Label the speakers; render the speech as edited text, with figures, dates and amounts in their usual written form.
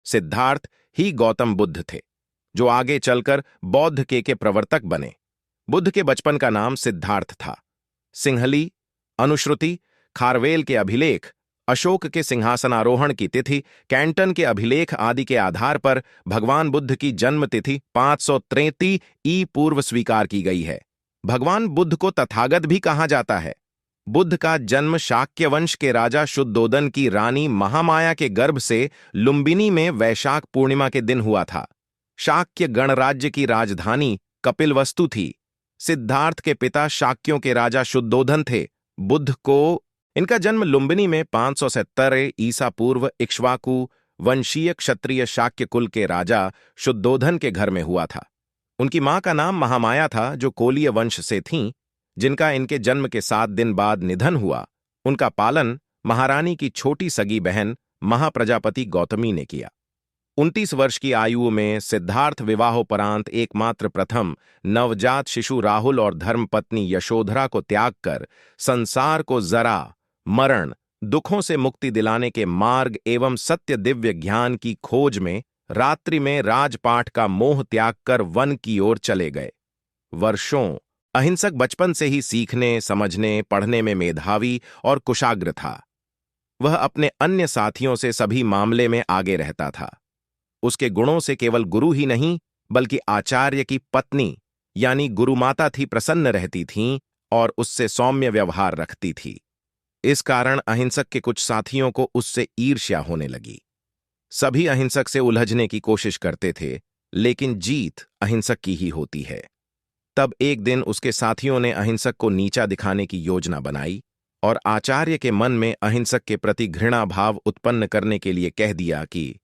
Speaker 1: सिद्धार्थ ही गौतम बुद्ध थे, जो आगे चलकर बौद्ध के प्रवर्तक बने। बुद्ध के बचपन का नाम सिद्धार्थ था। सिंहली, अनुश्रुति, खारवेल के अभिलेख, अशोक के सिंहासनारोहण की तिथि, कैंटन के अभिलेख आदि के आधार पर भगवान बुद्ध की जन्म तिथि 533 ई पूर्व स्वीकार की गई है। भगवान बुद्ध को तथागत भी कहा जाता है। बुद्ध का जन्म शाक्य वंश के राजा शुद्धोदन की रानी महामाया के गर्भ से लुम्बिनी में वैशाख पूर्णिमा के दिन हुआ था। शाक्य गणराज्य की राजधानी कपिलवस्तु थी। सिद्धार्थ के पिता शाक्यों के राजा शुद्धोधन थे। बुद्ध को इनका जन्म लुम्बिनी में 570 ईसा पूर्व इक्ष्वाकु वंशीय क्षत्रिय शाक्य कुल के राजा शुद्धोधन के घर में हुआ था। उनकी मां का नाम महामाया था, जो कोलीय वंश से थीं, जिनका इनके जन्म के 7 दिन बाद निधन हुआ। उनका पालन महारानी की छोटी सगी बहन महाप्रजापति गौतमी ने किया। 29 वर्ष की आयु में सिद्धार्थ विवाहोपरांत एकमात्र प्रथम नवजात शिशु राहुल और धर्मपत्नी यशोधरा को त्याग कर संसार को जरा, मरण, दुखों से मुक्ति दिलाने के मार्ग एवं सत्य दिव्य ज्ञान की खोज में रात्रि में राजपाट का मोह त्याग कर वन की ओर चले गए। वर्षों अहिंसक बचपन से ही सीखने, समझने, पढ़ने में मेधावी और कुशाग्र था। वह अपने अन्य साथियों से सभी मामले में आगे रहता था। उसके गुणों से केवल गुरु ही नहीं, बल्कि आचार्य की पत्नी यानी गुरुमाता थी प्रसन्न रहती थीं और उससे सौम्य व्यवहार रखती थी। इस कारण अहिंसक के कुछ साथियों को उससे ईर्ष्या होने लगी। सभी अहिंसक से उलझने की कोशिश करते थे, लेकिन जीत अहिंसक की ही होती है। तब एक दिन उसके साथियों ने अहिंसक को नीचा दिखाने की योजना बनाई और आचार्य के मन में अहिंसक के प्रति घृणा भाव उत्पन्न करने के लिए कह दिया कि